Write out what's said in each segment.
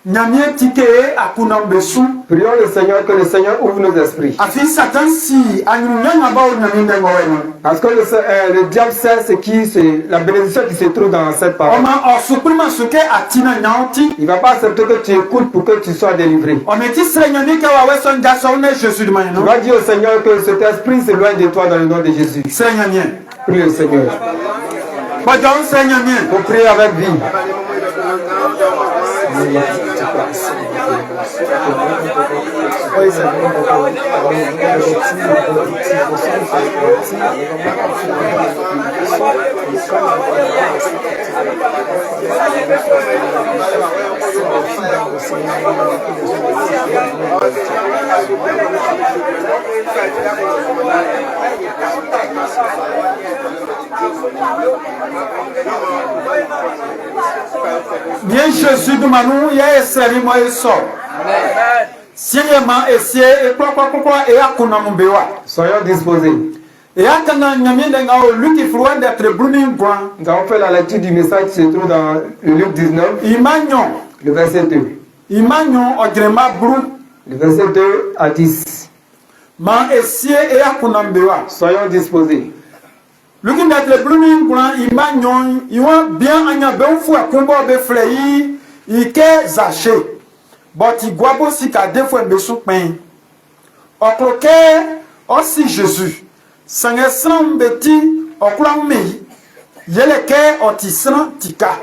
Prions le Seigneur, que le Seigneur ouvre nos esprits. Parce que le diable sait la bénédiction qui se trouve dans cette parole. Il ne va pas accepter que tu écoutes pour que tu sois délivré. Tu vas dire au Seigneur que cet esprit s'éloigne de toi dans le nom de Jésus. Prie le Seigneur. Faut prier avec vie. Bien Jésus de Manou, il y a essayé moi et sort. Seigneur, essayé et quoi et à Kunambewa. Soyons disposés. Et à Tananyami lui qui froid d'être blooming point. Nous avons fait la lecture du message qui se trouve dans Luc 19. Imagnon. Le verset 2. Imagnon Odrema Brou. Le verset 2 à 10. Ma essayé et à Kunambewa. Soyons disposés. Looking at the blooming ground, Imagnon, you want bien anya benfu a combo be flei, ike zaché. But iguabo si ka defo besu pen. Okloke osi Jésus. Sangesran beti okla mei. Yeleke otisran tika.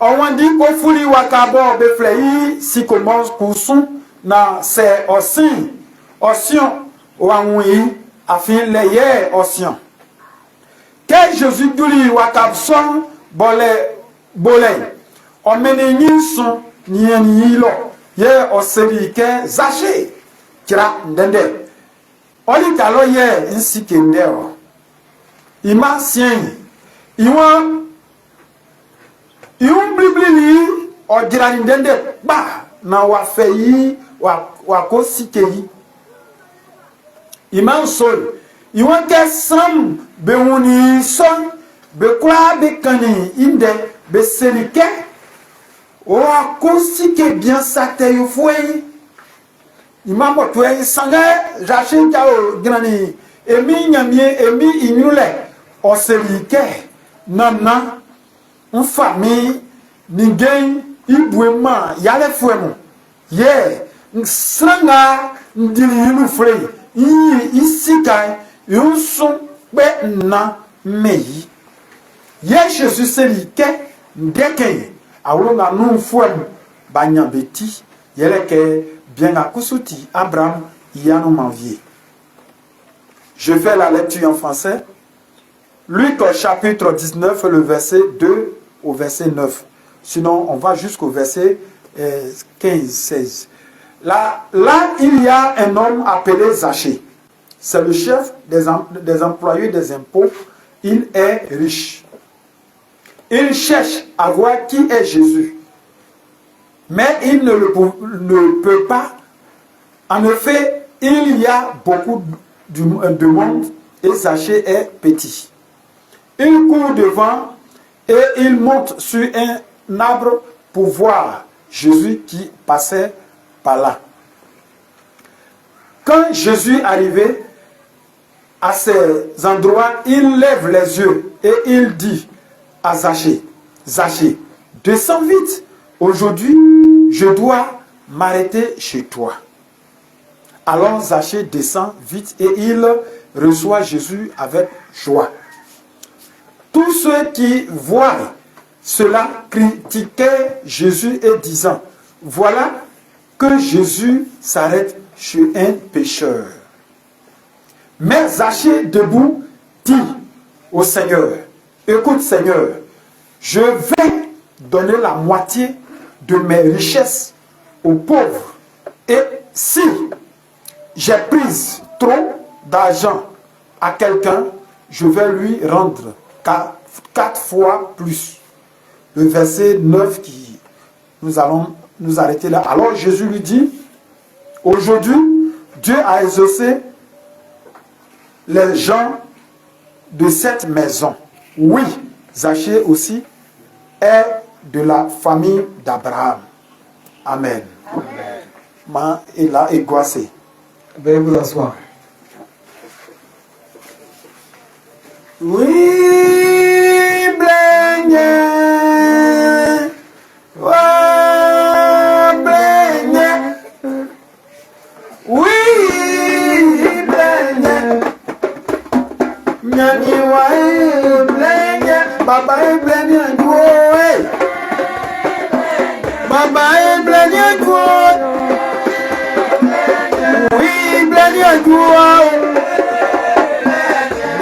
Owandi ko fuli wakabo be flei si commence kusun na se osin. Osion wanwi afin leye océan. Que Jésus duli wakabson bole. Omeni son ni lo. Ye oseli ke zaché. Kira ndende. Oli kalo ye insi kendeo. Ima sien. Iwan blibli ni odira ndende ba na wafeyi wakosikeyi. Iman sol, iwan ke sam be wuni son, be kwa be kani inde, be selike, o akosike bien sate yu fwe. Iman motwe sanga jache kao grani, emi nyamye, emi inyule, o selike, nana, fami, ningen, ibwema, yale fwemo, ye, sanga, ndili yulu fwe. Ici kai yunsun be na meyi ye Jésus selike ndeke awunga nunfuem banyabeti yeleke bien akusuti Abraham yanu manvier. Je fais la lecture en français. Luc chapitre 19 le verset 2 au verset 9. Sinon on va jusqu'au verset 15-16. Là, il y a un homme appelé Zaché. C'est le chef des employés des impôts. Il est riche. Il cherche à voir qui est Jésus. Mais il ne peut pas. En effet, il y a beaucoup de monde et Zaché est petit. Il court devant et il monte sur un arbre pour voir Jésus qui passait par là. Quand Jésus arrivait à ces endroits, il lève les yeux et il dit à Zaché, Zaché, descends vite. Aujourd'hui, je dois m'arrêter chez toi. Alors Zaché descend vite et il reçoit Jésus avec joie. Tous ceux qui voient cela critiquaient Jésus et disant, voilà que Jésus s'arrête chez un pécheur. Mais Zaché debout dit au Seigneur, écoute Seigneur, je vais donner la moitié de mes richesses aux pauvres. Et si j'ai pris trop d'argent à quelqu'un, je vais lui rendre 4 fois plus. Le verset 9 qui nous allons nous arrêter là. Alors Jésus lui dit, aujourd'hui, Dieu a exaucé les gens de cette maison. Oui, Zaché aussi est de la famille d'Abraham. Amen. Ma est là, égoissé. Veuillez vous asseoir. Oui, blaigne. Ouais, blaigne. Oui, blaigne. Nyani ouais, blaigne. Baba est blaigne. Baba est blaigne. Oui, blaigne.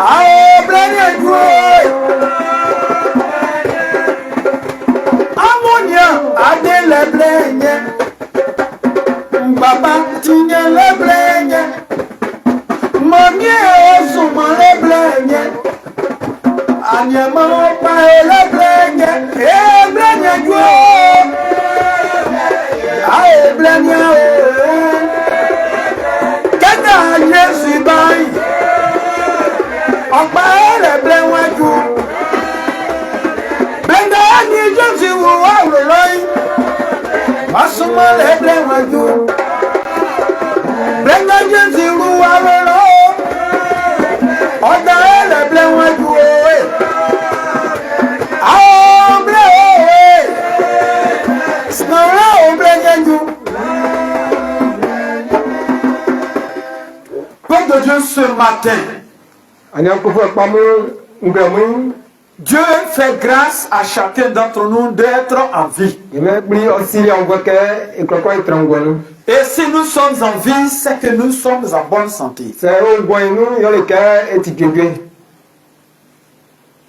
Ah, blaigne. Amonia, adé le blaigne. Baba, tigne le blaigne. Mamie, osuma le blaigne. Anyama, pa le blaigne. Eh, blaigne, yo. Ah, blaigne. Kena, Jésus, baï. Ọ̀pá ẹ̀rẹ̀ blẹ̀ wọn jù. Bẹ́ẹ̀ni ẹni Jésù wò wá rò lọ́yìn. Ọ̀sùnmọ́ lẹ̀ blẹ̀ wọn jù. Bẹ́ẹ̀ni Jésù wò wá rò lọ́wọ́. Ọ̀dà ẹ̀rẹ̀ blẹ̀ wọn jù òwe. Àwọn blẹ̀ òwe. Sìnàrà òblẹ̀ yẹn jù. Père de Dieu ce matin. Dieu fait grâce à chacun d'entre nous d'être en vie. Et si nous sommes en vie, c'est que nous sommes en bonne santé.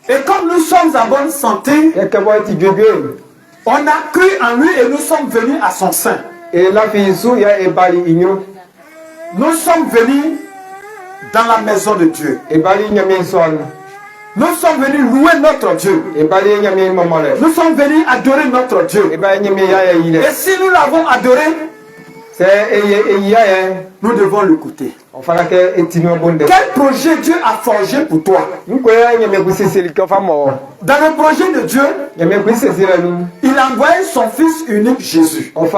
Et comme nous sommes en bonne santé, on a cru en lui et nous sommes venus à son sein. Nous sommes venus dans la maison de Dieu. Nous sommes venus louer notre Dieu. Nous sommes venus adorer notre Dieu. Et si nous l'avons adoré, nous devons l'écouter. Quel projet Dieu a forgé pour toi? Dans le projet de Dieu, il a envoyé son fils unique Jésus. Il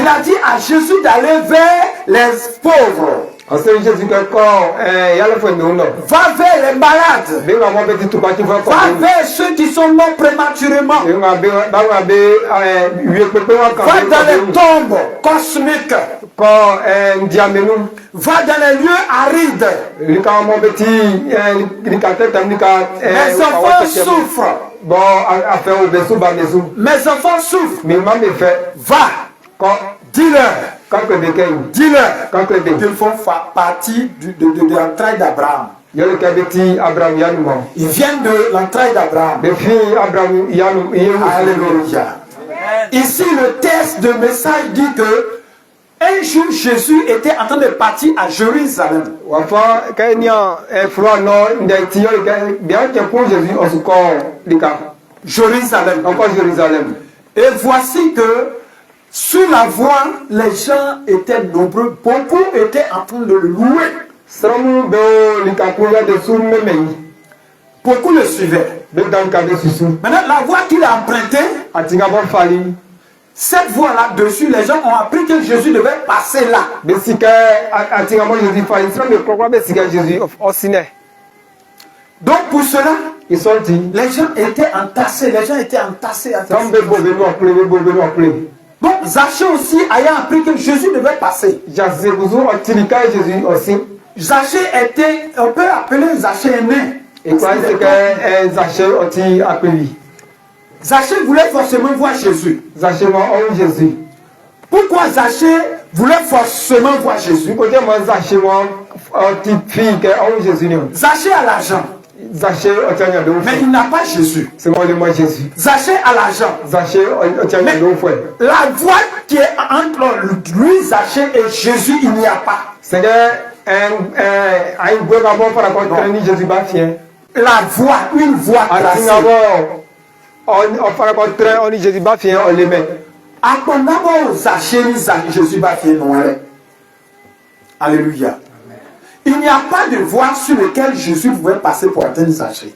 a dit à Jésus d'aller vers les pauvres. Va vers les malades. Va vers ceux qui sont morts prématurément. Va dans les tombes cosmiques. Va dans les lieux arides. Mes enfants souffrent. Mes enfants souffrent. Va. Dis-leur. Dis-leur qu'ils font partie de l'entraille d'Abraham. Ils viennent de l'entraille d'Abraham. Alléluia. Ici, le texte de message dit que un jour, Jésus était en train de partir à Jérusalem. Jérusalem. Et voici que sur la voie, les gens étaient nombreux. Beaucoup étaient en train de le louer. Beaucoup le suivaient. Maintenant, la voie qu'il a empruntée, cette voie là-dessus, les gens ont appris que Jésus devait passer là. Donc pour cela, les gens étaient entassés. Donc Zachée aussi ayant appris que Jésus devait passer. Zachée était, on peut appeler Zachée aîné. Zachée voulait forcément voir Jésus. Pourquoi Zachée voulait forcément voir Jésus? Zachée a l'argent. Mais il n'a pas Jésus. Zachée a l'argent. Mais la voie qui est entre lui, Zachée et Jésus, il n'y a pas. La voie, une voie tracée. Jésus va faire. Alléluia. Il n'y a pas de voie sur laquelle Jésus pouvait passer pour atteindre Zachée.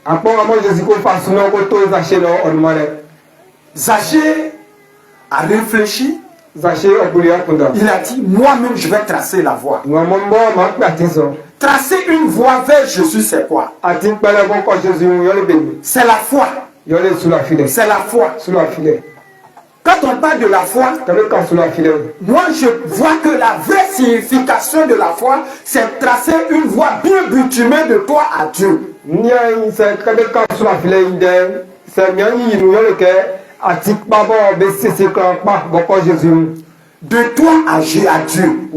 Zachée a réfléchi. Il a dit, moi-même je vais tracer la voie. Tracer une voie vers Jésus, c'est quoi? C'est la foi. C'est la foi. Quand on parle de la foi, moi je vois que la vraie signification de la foi, c'est tracer une voie bien bitumée de toi à Dieu. De toi à Dieu.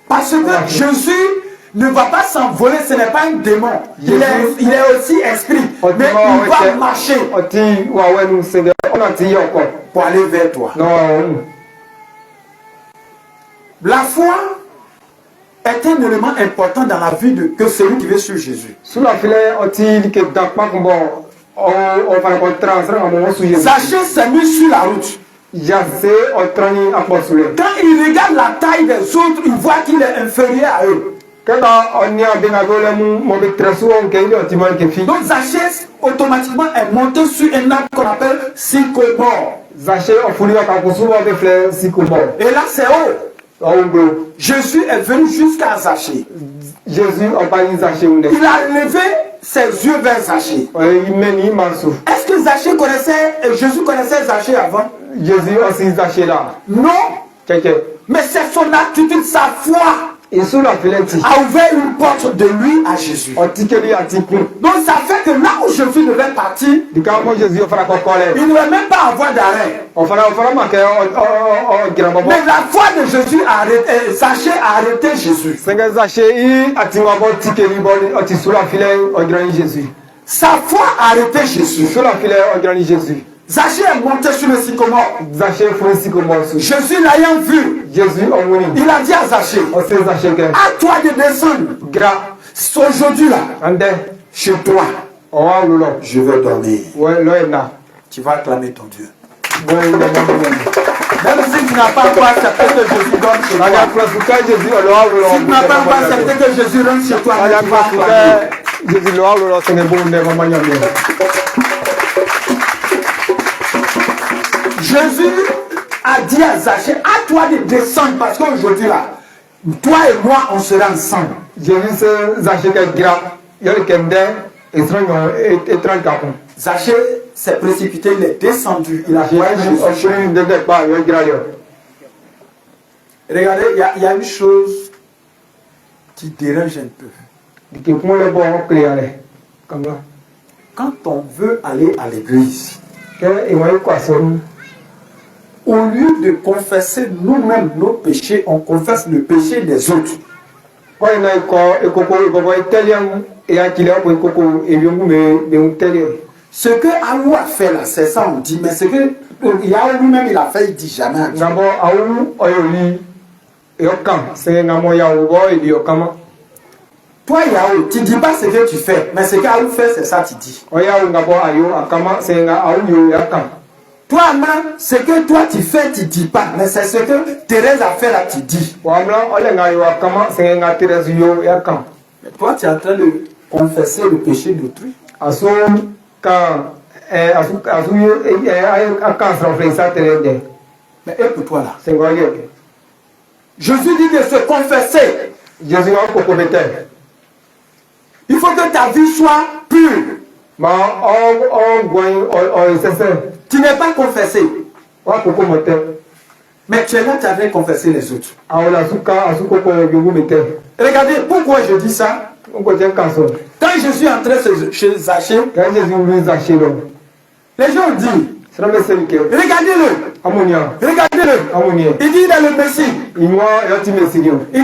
Parce que Jésus ne va pas s'envoler, ce n'est pas un démon. Il est aussi esprit. Mais il va marcher pour aller vers toi. La foi est un élément important dans la vie de celui qui veut suivre Jésus. Zachée s'est mis sur la route. Quand il regarde la taille des autres, il voit qu'il est inférieur à eux. Donc Zachée automatiquement est monté sur un arbre qu'on appelle sycomore. Et là c'est haut. Jésus est venu jusqu'à Zachée. Il a levé ses yeux vers Zachée. Est-ce que Zachée connaissait, Jésus connaissait Zachée avant? Non. Mais c'est son attitude, sa foi a ouvert une porte de lui à Jésus. Donc ça fait que là où Jésus devait partir, il ne devait même pas avoir d'arrêt. Mais la foi de Jésus a arrêté, Zachée a arrêté Jésus. Sa foi a arrêté Jésus. Zachée est monté sur le sycomore. Jésus l'ayant vu, il a dit à Zachée, à toi de descendre. Aujourd'hui là, chez toi, je vais dormir. Tu vas acclamer ton Dieu. Même si tu n'as pas encore accepté que Jésus donne chez toi, si tu n'as pas encore accepté que Jésus rentre chez toi, tu vas acclamer. Jésus a dit à Zachée, à toi de descendre parce qu'aujourd'hui là, toi et moi on sera ensemble. Zachée s'est précipité, il est descendu, il a vu Jésus. Regardez, il y a une chose qui dérange un peu. Quand on veut aller à l'église, au lieu de confesser nous-mêmes nos péchés, on confesse le péché des autres. Ce que Aou a fait là, c'est ça on dit, mais ce que Yahou lui-même il a fait, il dit jamais. Toi Yahou, tu ne dis pas ce que tu fais, mais ce qu'Aou fait, c'est ça tu dis. Toi, ce que toi tu fais, tu ne dis pas, mais c'est ce que Thérèse a fait là, tu dis. Mais toi, tu es en train de confesser le péché d'autrui. Mais écoute-toi là. Jésus dit de se confesser. Il faut que ta vie soit pure. Tu n'es pas confessé. Mais tu es là, tu as confessé les autres. Regardez, pourquoi je dis ça? Quand Jésus est entré chez Zachée, les gens disent, regardez-le. Regardez-le. Il dit il a le Messie. Il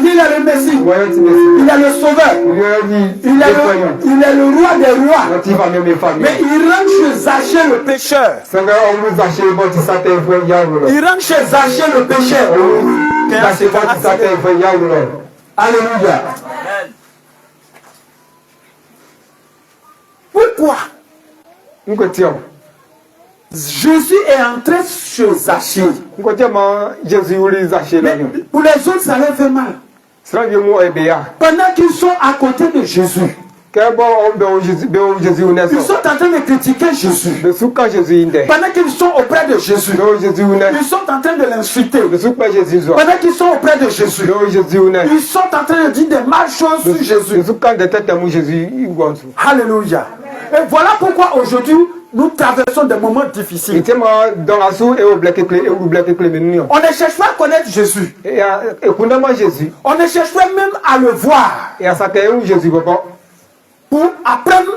dit il a le Messie. Il a le Sauveur. Il est le roi des rois. Mais il rentre chez Zachée le pécheur. Il rentre chez Zachée le pécheur. Alléluia. Pourquoi? Jésus est entré chez Zachée. Mais pour les autres, ça leur fait mal. Pendant qu'ils sont à côté de Jésus, ils sont en train de critiquer Jésus. Pendant qu'ils sont auprès de Jésus, ils sont en train de l'insulter. Pendant qu'ils sont auprès de Jésus, ils sont en train de dire des mal choses sur Jésus. Alléluia. Et voilà pourquoi aujourd'hui nous traversons des moments difficiles. On ne cherche pas à connaître Jésus. On ne cherche pas même à le voir. Pour apprendre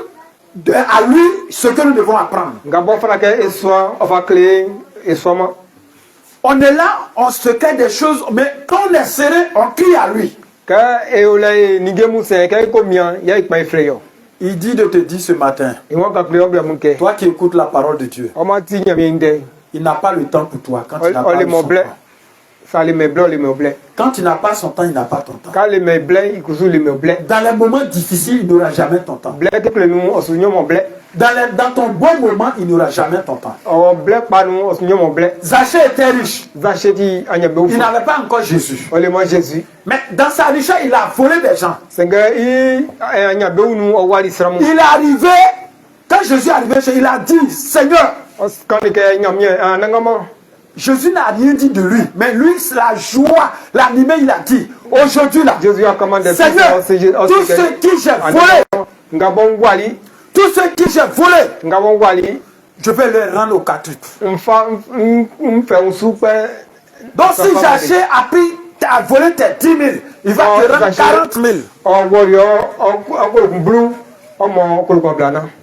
à lui ce que nous devons apprendre. On est là, on se crée des choses, mais quand on est serré, on crie à lui. Il dit de te dire ce matin, toi qui écoutes la parole de Dieu, il n'a pas le temps pour toi quand il n'a pas le temps. Quand tu n'as pas son temps, il n'a pas ton temps. Dans les moments difficiles, il n'aura jamais ton temps. Dans ton bon moment, il n'aura jamais ton temps. Zachée était riche. Il n'avait pas encore Jésus. Mais dans sa richesse, il a volé des gens. Il est arrivé, quand Jésus est arrivé, il a dit, Seigneur, Jésus n'a rien dit de lui, mais lui, la joie, l'animé, il a dit, aujourd'hui là, Seigneur, tous ceux qui j'ai volé, je vais les rendre au quadruple. Donc si Zachée a volé tes 10 000, il va te rendre 40 000.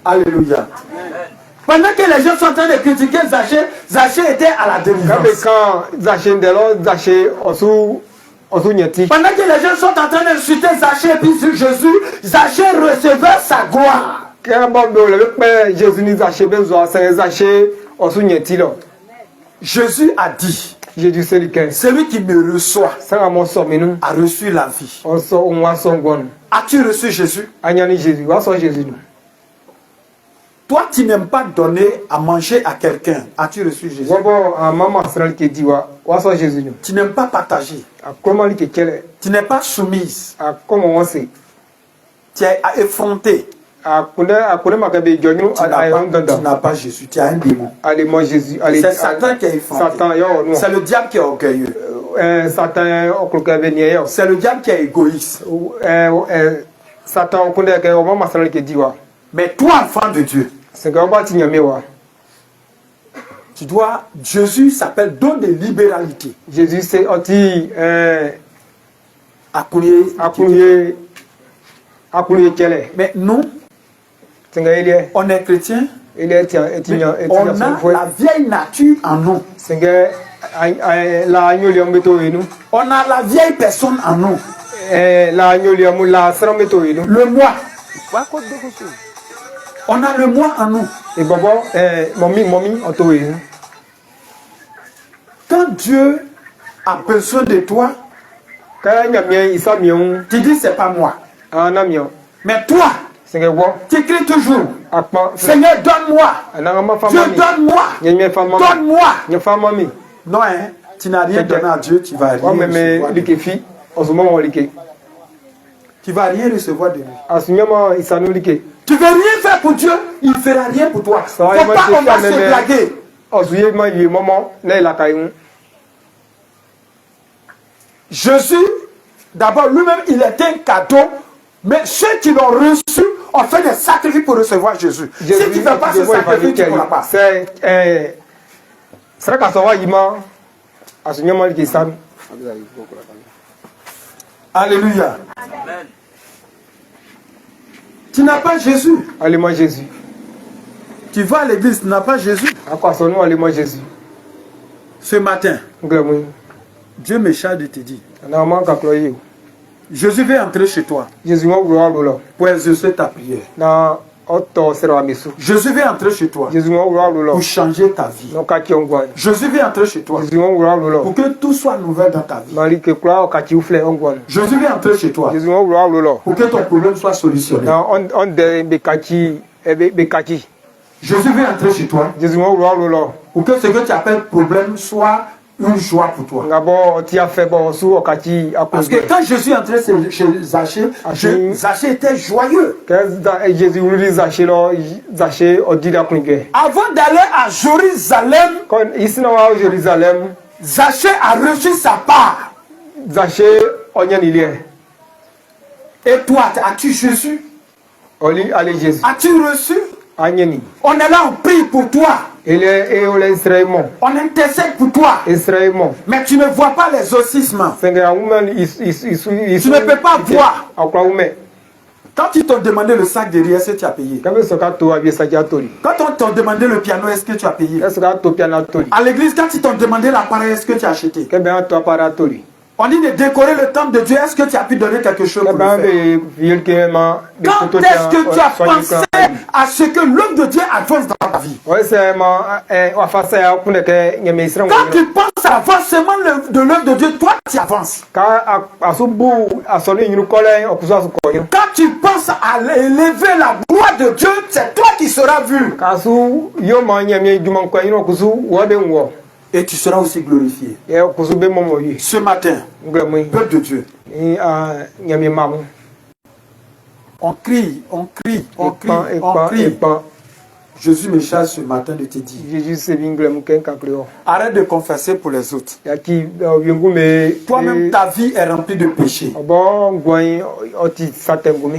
Alléluia. Pendant que les gens sont en train de critiquer Zachée, Zachée était à la délivrance. Pendant que les gens sont en train d'insulter Zachée et puis sur Jésus, Zachée recevait sa gloire. Jésus a dit, celui qui me reçoit a reçu la vie. As-tu reçu Jésus? Toi, tu n'aimes pas donner à manger à quelqu'un. As-tu reçu Jésus? Tu n'aimes pas partager. Tu n'es pas soumise. Tu es effronté. Tu n'as pas Jésus. Tu as un démon. C'est Satan qui est effronté. C'est le diable qui est orgueilleux. C'est le diable qui est égoïste. Mais toi, enfant de Dieu, tu dois, Jésus s'appelle don de libéralité. Jésus c'est anti mais nous, on est chrétien, on a la vieille nature en nous. On a la vieille personne en nous. Le moi. On a le moi en nous. Quand Dieu a besoin de toi, tu dis c'est pas moi. Mais toi, tu cries toujours, Seigneur, donne-moi. Dieu, donne-moi. Donne-moi. Non, hein, tu n'as rien donné à Dieu, tu vas rien recevoir. Tu vas rien recevoir de lui. Tu veux rien faire pour Dieu, il ne fera rien pour toi. Faut pas qu'on va se blaguer. Jésus, d'abord, lui-même, il était un cadeau, mais ceux qui l'ont reçu ont fait des sacrifices pour recevoir Jésus. Si tu ne fais pas ce sacrifice, tu ne pourras pas. Alléluia. Amen. Tu n'as pas Jésus. Allez-moi Jésus. Tu vas à l'église, tu n'as pas Jésus. À quoi son nom, allez-moi Jésus. Ce matin, Dieu me charge de te dire, Jésus veut entrer chez toi pour exaucer ta prière. Jésus veut entrer chez toi pour changer ta vie. Jésus veut entrer chez toi pour que tout soit nouvel dans ta vie. Jésus veut entrer chez toi pour que ton problème soit solutionné. Jésus veut entrer chez toi pour que ce que tu appelles problème soit une joie pour toi. Parce que quand Jésus est entré chez Zachée, Zachée était joyeux. Avant d'aller à Jérusalem, Zachée a reçu sa part. Et toi, as-tu Jésus? As-tu reçu? On est là, on prie pour toi. On intercède pour toi. Mais tu ne vois pas l'exorcisme. Tu ne peux pas voir. Quand ils t'ont demandé le sac de riz, est-ce que tu as payé? Quand on t'a demandé le piano, est-ce que tu as payé? À l'église, quand ils t'ont demandé l'appareil, est-ce que tu as acheté? On dit de décorer le temple de Dieu. Est-ce que tu as pu donner quelque chose pour le faire? Quand est-ce que tu as pensé à ce que l'œuvre de Dieu avance dans ta vie? Quand tu penses à l'avancement de l'œuvre de Dieu, toi tu avances. Quand tu penses à élever la gloire de Dieu, c'est toi qui seras vu. Et tu seras aussi glorifié. Ce matin, peuple de Dieu, on crie, on crie, on crie, on crie. Jésus me charge ce matin de te dire. Arrête de confesser pour les autres. Toi-même, ta vie est remplie de péchés.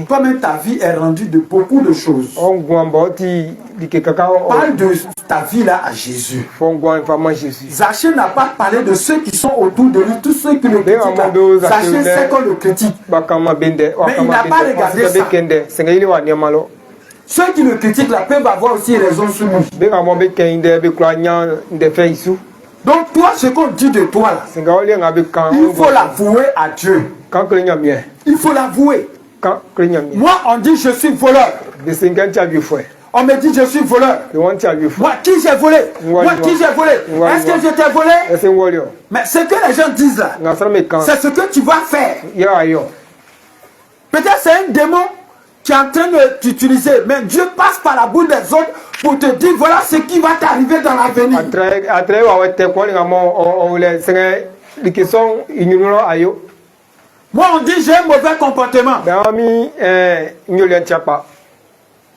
Toi-même, ta vie est remplie de beaucoup de choses. Parle de ta vie là à Jésus. Zachée n'a pas parlé de ceux qui sont autour de lui, tous ceux qui le critiquent. Zachée sait qu'on le critique. Mais il n'a pas regardé ça. Ceux qui le critiquent là peuvent avoir aussi raison sur lui. Donc toi, ce qu'on dit de toi là, il faut l'avouer à Dieu. Il faut l'avouer. Moi, on dit je suis voleur. On me dit je suis voleur. Moi, qui j'ai volé? Moi, qui j'ai volé? Est-ce que je t'ai volé? Mais ce que les gens disent là, c'est ce que tu vas faire. Peut-être c'est un démon qui est en train de t'utiliser, mais Dieu passe par la bouche des autres pour te dire voilà ce qui va t'arriver dans l'avenir. Moi on dit j'ai un mauvais comportement.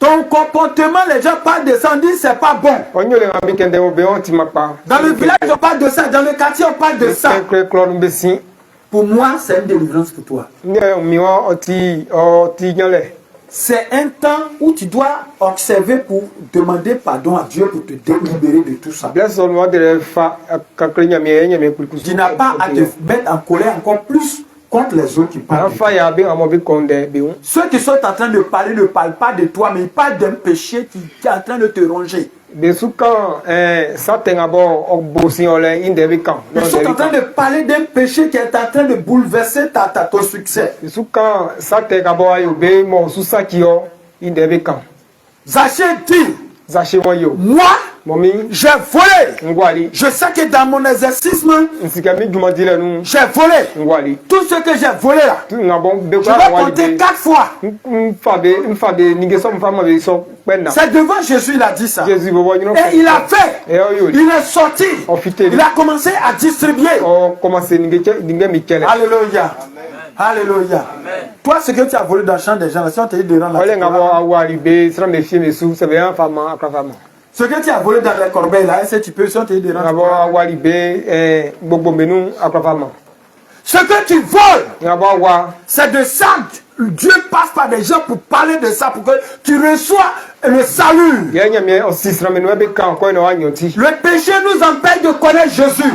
Ton comportement, les gens parlent de ça, on dit c'est pas bon. Dans le village on parle de ça, dans le quartier on parle de ça. Pour moi c'est une délivrance pour toi. C'est un temps où tu dois observer pour demander pardon à Dieu pour te délibérer de tout ça. Tu n'as pas à te mettre en colère encore plus contre les autres qui parlent. Ceux qui sont en train de parler ne parlent pas de toi, mais ils parlent d'un péché qui est en train de te ronger. Ils sont en train de parler d'un péché qui est en train de bouleverser ton succès. Zachée dit, moi, j'ai volé. Je sais que dans mon exercice, j'ai volé. Tout ce que j'ai volé là, je vais compter 4 fois. C'est devant Jésus, il a dit ça. Et il a fait. Il est sorti. Il a commencé à distribuer. Alléluia. Alléluia. Toi, ce que tu as volé dans le champ des gens, si on te dit de rendre la ce que tu as volé dans les corbeilles là, est-ce que tu peux, si on te dit de rendre ce que tu voles, c'est de ça. Dieu passe par des gens pour parler de ça, pour que tu reçois le salut. Le péché nous empêche de connaître Jésus.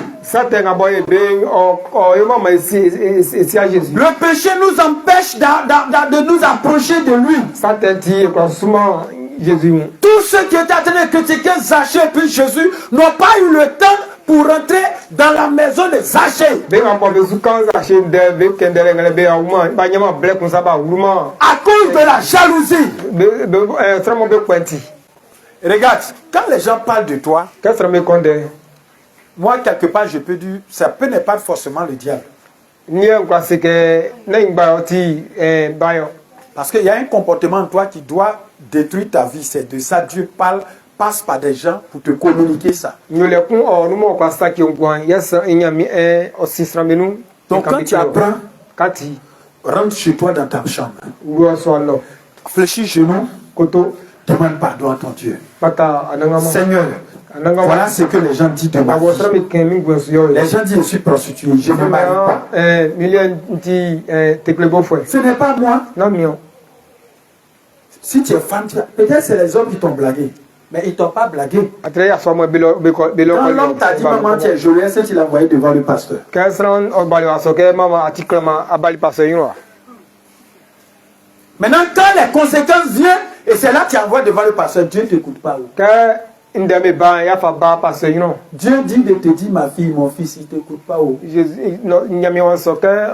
Le péché nous empêche de nous approcher de lui. Tous ceux qui étaient en train de critiquer Zachée et puis Jésus n'ont pas eu le temps pour rentrer dans la maison de Zachée. À cause de la jalousie. Regarde, quand les gens parlent de toi, moi quelque part je peux dire, ça peut n'est pas forcément le diable. Parce qu'il y a un comportement en toi qui doit détruire ta vie. C'est de ça Dieu parle passe par des gens pour te communiquer ça. Donc quand tu apprends, rentre chez toi dans ta chambre. Fléchis genoux, demande pardon à ton Dieu. Seigneur, voilà ce que les gens disent de ma vie. Les gens disent je suis prostituée, je ne marie pas. Ce n'est pas moi. Si tu es femme, peut-être c'est les hommes qui t'ont blagué. Mais ils ne t'ont pas blagué. Quand l'homme t'a dit maman tu es jolie, est-ce que tu l'as envoyé devant le pasteur? Maintenant quand les conséquences viennent, et c'est là que tu envoies devant le pasteur, Dieu ne t'écoute pas. Dieu dit de te dire ma fille, mon fils, il ne t'écoute pas.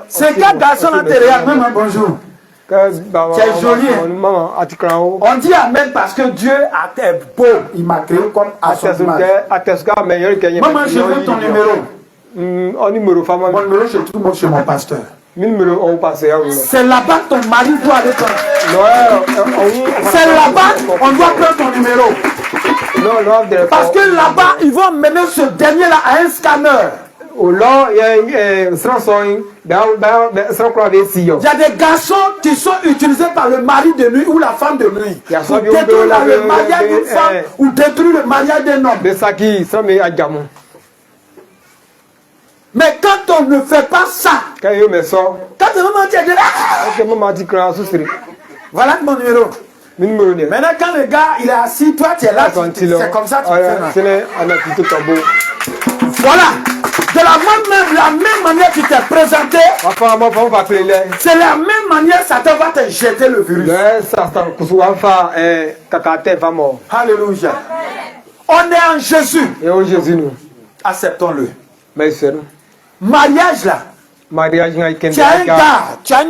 C'est quand garçon à te regarde, maman bonjour. Tu es jolie. On dit amen parce que Dieu a été beau. Il m'a créé comme à son image. Maman, je veux ton numéro. Mon numéro, je trouve chez mon pasteur. C'est là-bas que ton mari doit aller prendre. C'est là-bas on doit prendre ton numéro. Parce que là-bas, ils vont mener ce dernier-là à un scanner. Il y a des garçons qui sont utilisés par le mari de nuit ou la femme de nuit pour détruire le mariage d'une femme ou détruire le mariage d'un homme. Mais quand on ne fait pas ça, quand tu voilà mon numéro. Maintenant quand le gars il est assis, toi tu es là, c'est comme ça que tu fais. Voilà. De la même manière que tu t'es présenté, c'est la même manière que Satan va te jeter le virus. Alléluia. On est en Jésus. Acceptons-le. Mariage là. Tu as un gars, tu as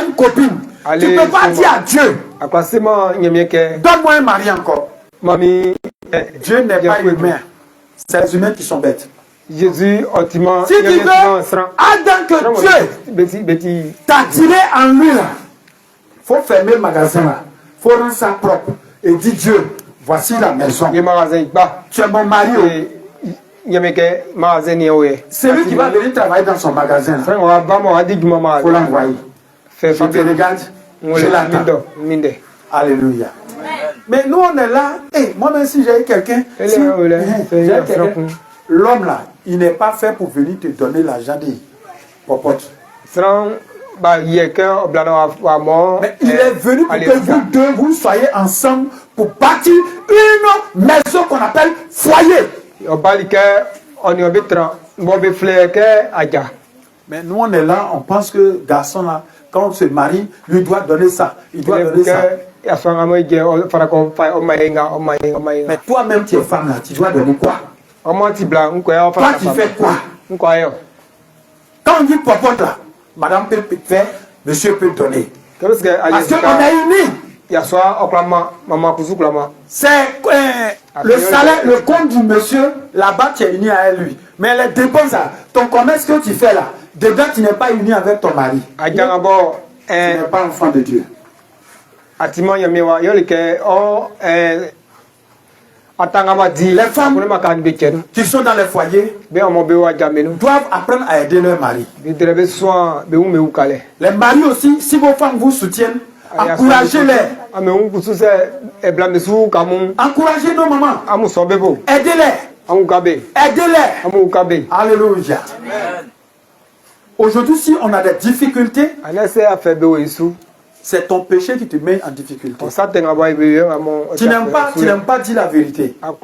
une copine. Tu ne peux pas dire à Dieu, donne-moi un mari encore. Dieu n'est pas humain. C'est les humains qui sont bêtes. Jésus, si tu veux, Adam que Dieu t'a tiré en lui là, faut fermer le magasin là, faut rendre ça propre et dire Dieu, voici la maison. Tu es mon mari. C'est lui qui va venir travailler dans son magasin là. Faut l'envoyer. Je te regarde, je l'attends. Alléluia. Mais nous on est là, moi-même si j'ai quelqu'un, l'homme là, il n'est pas fait pour venir te donner l'argent des popotes. Mais il est venu pour que vous deux, vous soyez ensemble pour bâtir une maison qu'on appelle foyer. Mais nous on est là, on pense que garçon là, quand on se marie, lui doit donner ça. Il doit donner ça. Mais toi-même tu es femme là, tu dois donner quoi? Toi tu fais quoi? Quand on dit popote là, madame peut faire, monsieur peut donner. Parce qu'on est unis. C'est le salaire, le compte du monsieur, là-bas tu es uni à lui. Mais les dépenses, ton commerce que tu fais là, dedans tu n'es pas uni avec ton mari. Tu n'es pas enfant de Dieu. Les femmes qui sont dans les foyers doivent apprendre à aider leur mari. Les maris aussi, si vos femmes vous soutiennent, encouragez-les. Encouragez nos mamans. Aidez-les. Aidez-les. Alléluia. Aujourd'hui, si on a des difficultés, c'est ton péché qui te met en difficulté. Tu n'aimes pas dire la vérité. Un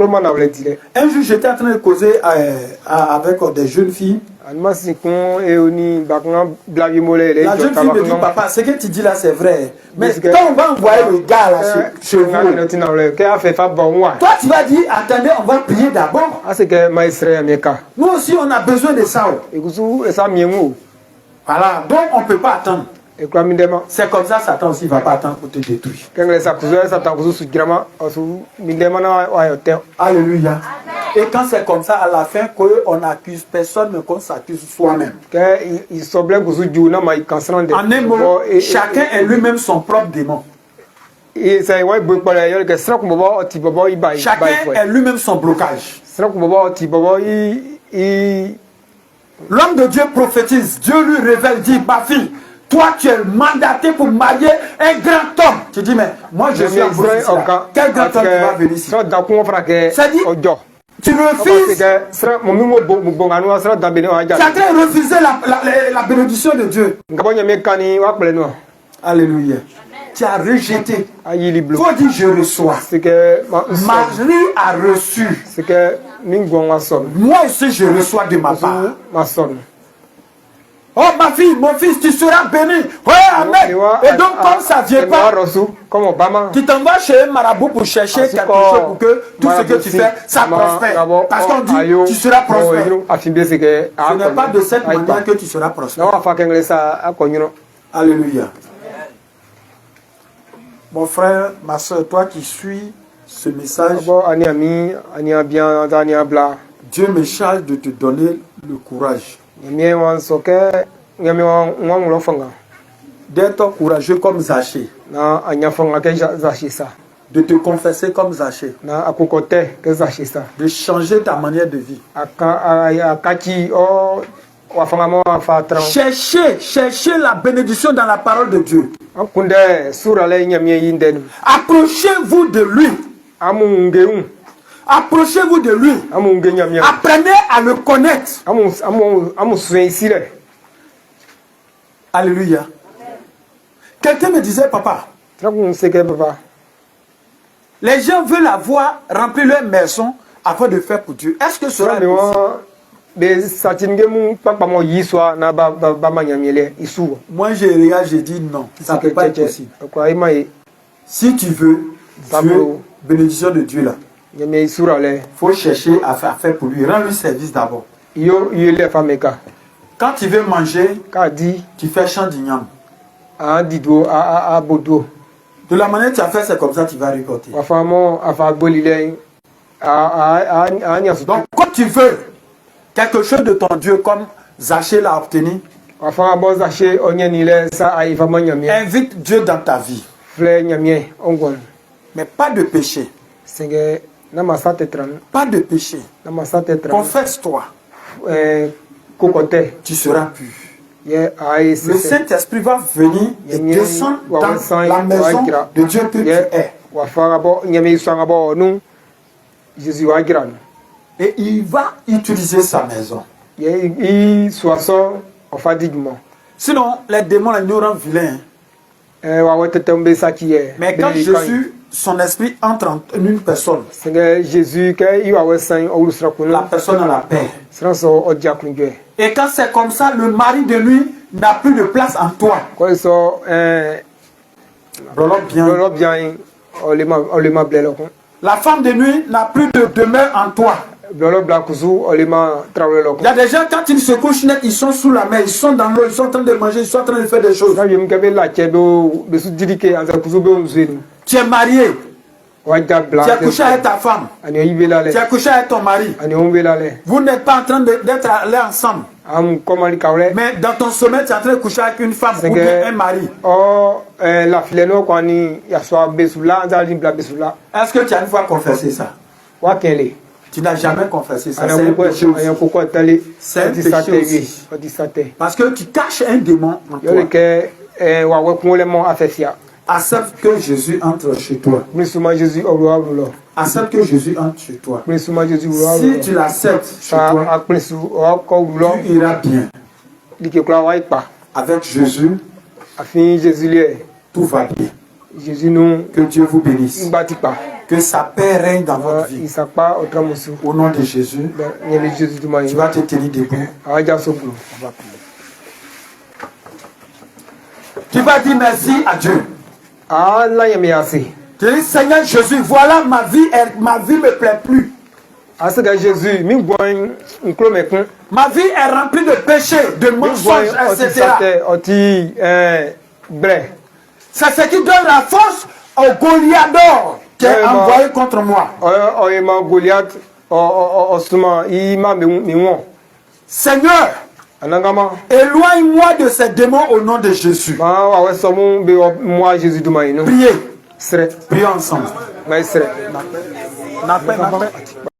jour, j'étais en train de causer avec des jeunes filles. La jeune fille me dit, papa, ce que tu dis là, c'est vrai. Mais quand on va envoyer le gars là chez vous, toi tu vas dire, attendez, on va prier d'abord. Nous aussi, on a besoin de ça. Voilà, donc on ne peut pas attendre. C'est comme ça, Satan aussi ne va pas attendre pour te détruire. Alléluia. Et quand c'est comme ça, à la fin, qu'on n'accuse personne, mais qu'on s'accuse soi-même. En un mot, chacun est lui-même son propre démon. Chacun est lui-même son blocage. L'homme de Dieu prophétise, Dieu lui révèle, dit, ma fille, toi tu es mandaté pour marier un grand homme. Tu dis, mais moi je suis en blocage. Quel grand homme qui va venir ici? C'est-à-dire, tu refuses. Tu es en train de refuser la bénédiction de Dieu. Alléluia. Tu as rejeté. Il faut dire je reçois. Marie a reçu. Moi aussi je reçois de ma part. Oh ma fille, mon fils, tu seras béni. Ouais, amen. Et donc comme ça ne vient pas, tu t'envoies chez un marabout pour chercher quelque chose pour que tout ce que tu fais, ça prospère. Parce qu'on dit, tu seras prospère. Ce n'est pas de cette manière que tu seras prospère. Alléluia. Mon frère, ma soeur, toi qui suis ce message, Dieu me charge de te donner le courage d'être courageux comme Zachée, de te confesser comme Zachée, de changer ta manière de vie. Cherchez la bénédiction dans la parole de Dieu. Approchez-vous de lui. Approchez-vous de lui. Apprenez à le connaître. Alléluia. Quelqu'un me disait, papa, les gens veulent avoir rempli leur maison afin de faire pour Dieu. Est-ce que cela est possible? Moi je regarde, je dis non, ça ne peut pas être possible. Si tu veux, bénédiction de Dieu là, il faut chercher à faire pour lui. Rends-lui service d'abord. Quand tu veux manger, tu fais chant d'igname. De la manière que tu as fait, c'est comme ça que tu vas récolter. Donc quand tu veux quelque chose de ton Dieu comme Zachée l'a obtenu, invite Dieu dans ta vie. Mais pas de péché. Pas de péché. Confesse-toi. Tu seras pur. Le Saint-Esprit va venir et descendre dans la maison de Dieu que tu es. Et il va utiliser sa maison. Sinon, les démons nous rendent vilains. Mais quand Jésus, son esprit entre en une personne, la personne a la paix. Et quand c'est comme ça, le mari de lui n'a plus de place en toi. La femme de lui n'a plus de demeure en toi. Il y a des gens, quand ils se couchent net, ils sont sous la mer, ils sont dans l'eau, ils sont en train de manger, ils sont en train de faire des choses. Tu es marié. Tu as couché avec ta femme. Tu as couché avec ton mari. Vous n'êtes pas en train d'être allés ensemble. Mais dans ton sommeil, tu es en train de coucher avec une femme ou bien un mari. Est-ce que tu as une fois confessé ça? Tu n'as jamais confessé ça. C'est un péché aussi. Parce que tu caches un démon en toi. Accepte que Jésus entre chez toi. Accepte que Jésus entre chez toi. Si tu l'acceptes chez toi, tu iras bien. Avec Jésus, tout va bien. Que Dieu vous bénisse. Que sa paix règne dans votre vie. Au nom de Jésus, tu vas te tenir debout. On va prier. Tu vas dire merci à Dieu. Tu dis, Seigneur Jésus, voilà ma vie me plaît plus. Ma vie est remplie de péchés, de mensonges, etc. C'est ce qui donne la force au Goliath qui est envoyé contre moi. Seigneur, éloigne-moi de ces démons au nom de Jésus. Priez. Sre. Prions ensemble. Vai Sre. Nakpe.